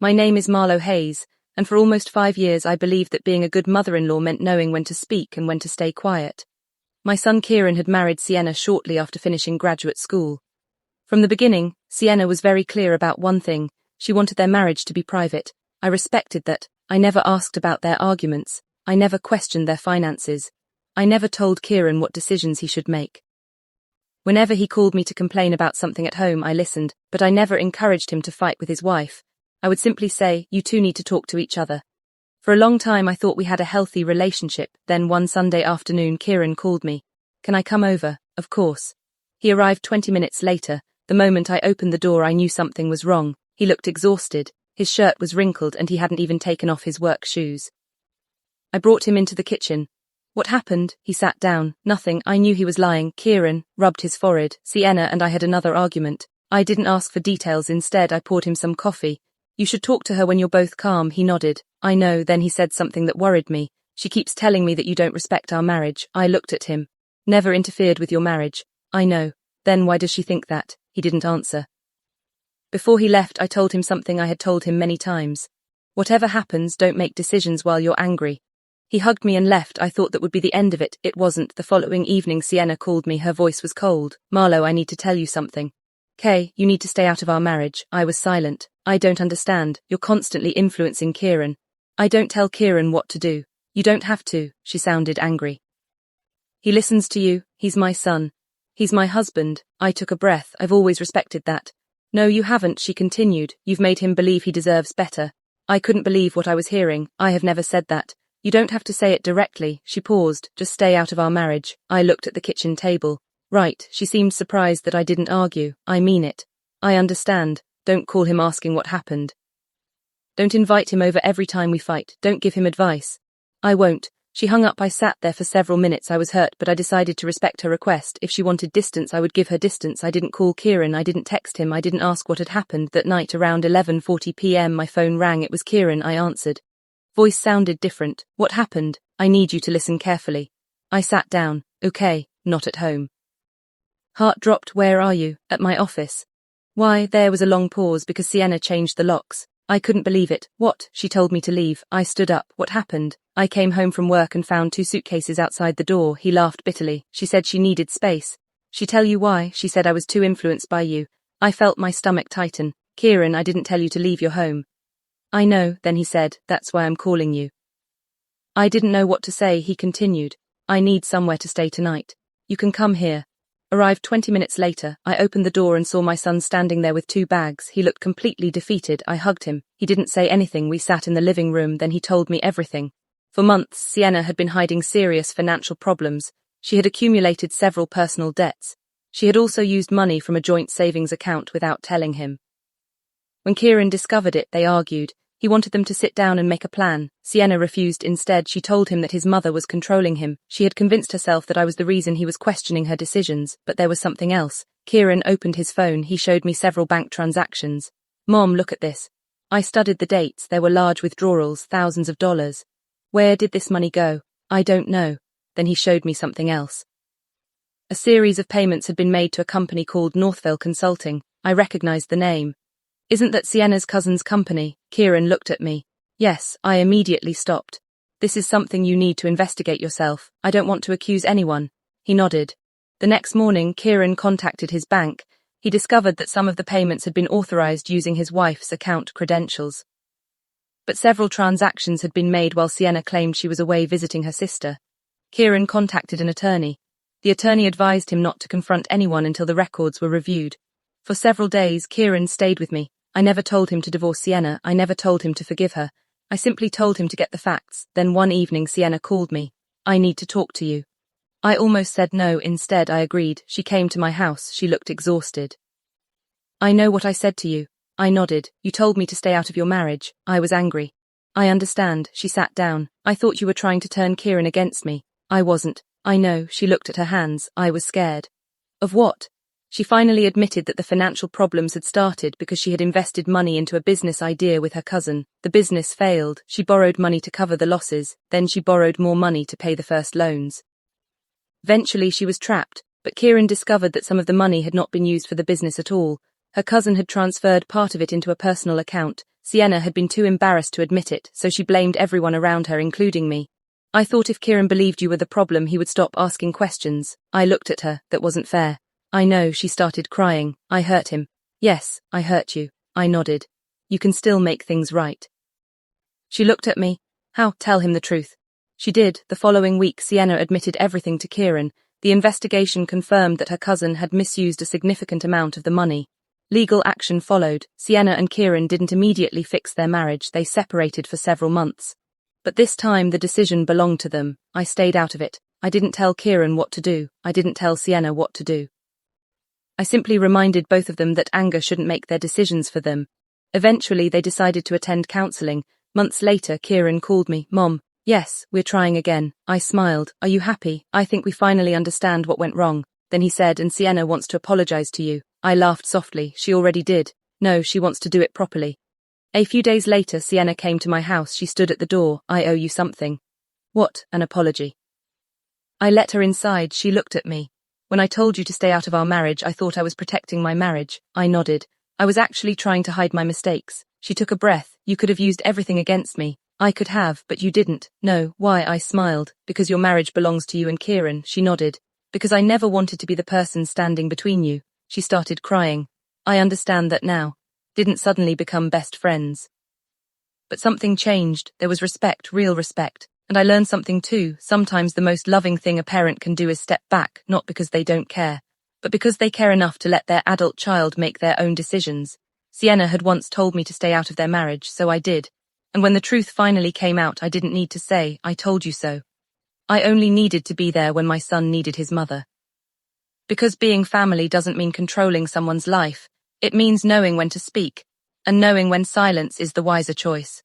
My name is Marlo Hayes, and for almost 5 years I believed that being a good mother-in-law meant knowing when to speak and when to stay quiet. My son Kieran had married Sienna shortly after finishing graduate school. From the beginning, Sienna was very clear about one thing: she wanted their marriage to be private. I respected that. I never asked about their arguments. I never questioned their finances. I never told Kieran what decisions he should make. Whenever he called me to complain about something at home, I listened, but I never encouraged him to fight with his wife. I would simply say, "You two need to talk to each other." For a long time I thought we had a healthy relationship. Then one Sunday afternoon Kieran called me. "Can I come over?" Of course. He arrived 20 minutes later. The moment I opened the door I knew something was wrong. He looked exhausted. His shirt was wrinkled and he hadn't even taken off his work shoes. I brought him into the kitchen. "What happened?" He sat down. "Nothing." I knew he was lying. Kieran rubbed his forehead. "Sienna and I had another argument. I didn't ask for details. Instead I poured him some coffee. "You should talk to her when you're both calm." He nodded. "I know." Then he said something that worried me. "She keeps telling me that you don't respect our marriage." I looked at him. "Never interfered with your marriage." "I know." "Then why does she think that?" He didn't answer. Before he left I told him something I had told him many times. "Whatever happens, don't make decisions while you're angry." He hugged me and left. I thought that would be the end of it. It wasn't. The following evening Sienna called me. Her voice was cold. "Marlo, I need to tell you something." "Kay, you need to stay out of our marriage." I was silent. "I don't understand. You're constantly influencing Kieran." "I don't tell Kieran what to do." "You don't have to." She sounded angry. "He listens to you. He's my son. He's my husband." I took a breath. "I've always respected that." "No, you haven't," she continued. "You've made him believe he deserves better." I couldn't believe what I was hearing. "I have never said that." "You don't have to say it directly." She paused. "Just stay out of our marriage." I looked at the kitchen table. "Right." She seemed surprised that I didn't argue. "I mean it." "I understand. Don't call him asking what happened. Don't invite him over every time we fight. Don't give him advice." "I won't." She hung up. I sat there for several minutes. I was hurt, but I decided to respect her request. If she wanted distance, I would give her distance. I didn't call Kieran. I didn't text him. I didn't ask what had happened. That night around 11:40 p.m. my phone rang. It was Kieran. I answered. Voice sounded different. "What happened?" "I need you to listen carefully." I sat down. "Okay, not at home." Heart dropped. "Where are you?" "At my office." "Why?" There was a long pause. "Because Sienna changed the locks." I couldn't believe it. "What?" "She told me to leave." I stood up. "What happened?" "I came home from work and found 2 suitcases outside the door." He laughed bitterly. "She said she needed space." "She tell you why?" "She said I was too influenced by you." I felt my stomach tighten. "Kieran, I didn't tell you to leave your home." "I know." Then he said, "That's why I'm calling you." I didn't know what to say. He continued. "I need somewhere to stay tonight. You can come here." Arrived 20 minutes later, I opened the door and saw my son standing there with 2 bags. He looked completely defeated. I hugged him. He didn't say anything. We sat in the living room. Then he told me everything. For months, Sienna had been hiding serious financial problems. She had accumulated several personal debts. She had also used money from a joint savings account without telling him. When Kieran discovered it, they argued. He wanted them to sit down and make a plan. Sienna refused. Instead, she told him that his mother was controlling him. She had convinced herself that I was the reason he was questioning her decisions, but there was something else. Kieran opened his phone. He showed me several bank transactions. "Mom, look at this." I studied the dates. There were large withdrawals, thousands of dollars. "Where did this money go?" "I don't know." Then he showed me something else. A series of payments had been made to a company called Northville Consulting. I recognized the name. "Isn't that Sienna's cousin's company?" Kieran looked at me. "Yes." I immediately stopped. "This is something you need to investigate yourself. I don't want to accuse anyone." He nodded. The next morning, Kieran contacted his bank. He discovered that some of the payments had been authorized using his wife's account credentials. But several transactions had been made while Sienna claimed she was away visiting her sister. Kieran contacted an attorney. The attorney advised him not to confront anyone until the records were reviewed. For several days, Kieran stayed with me. I never told him to divorce Sienna. I never told him to forgive her. I simply told him to get the facts. Then one evening Sienna called me. "I need to talk to you." I almost said no. Instead, I agreed. She came to my house. She looked exhausted. "I know what I said to you." I nodded. "You told me to stay out of your marriage." I was angry. "I understand." She sat down. "I thought you were trying to turn Kieran against me." I wasn't. "I know." She looked at her hands. I was scared. "Of what?" She finally admitted that the financial problems had started because she had invested money into a business idea with her cousin. The business failed. She borrowed money to cover the losses. Then she borrowed more money to pay the first loans. Eventually she was trapped, but Kieran discovered that some of the money had not been used for the business at all. Her cousin had transferred part of it into a personal account, Sienna had been too embarrassed to admit it, so she blamed everyone around her, including me. I thought if Kieran believed you were the problem, he would stop asking questions. I looked at her. That wasn't fair. I know, she started crying. I hurt him. Yes, I hurt you. I nodded. You can still make things right. She looked at me. How? Tell him the truth. She did. The following week, Sienna admitted everything to Kieran. The investigation confirmed that her cousin had misused a significant amount of the money. Legal action followed. Sienna and Kieran didn't immediately fix their marriage. They separated for several months. But this time the decision belonged to them. I stayed out of it. I didn't tell Kieran what to do. I didn't tell Sienna what to do. I simply reminded both of them that anger shouldn't make their decisions for them. Eventually they decided to attend counseling. Months later, Kieran called me. Mom, yes, we're trying again. I smiled. Are you happy? I think we finally understand what went wrong. Then he said, and Sienna wants to apologize to you. I laughed softly. She already did. No, she wants to do it properly. A few days later, Sienna came to my house. She stood at the door. I owe you something. What? An apology. I let her inside. She looked at me. When I told you to stay out of our marriage, I thought I was protecting my marriage. I nodded. I was actually trying to hide my mistakes. She took a breath. You could have used everything against me. I could have, but you didn't. No, why? I smiled. Because your marriage belongs to you and Kieran. She nodded. Because I never wanted to be the person standing between you. She started crying. I understand that now. Didn't suddenly become best friends. But something changed. There was respect, real respect. And I learned something too. Sometimes the most loving thing a parent can do is step back, not because they don't care, but because they care enough to let their adult child make their own decisions. Sienna had once told me to stay out of their marriage, so I did. And when the truth finally came out, I didn't need to say, I told you so. I only needed to be there when my son needed his mother. Because being family doesn't mean controlling someone's life. It means knowing when to speak, and knowing when silence is the wiser choice.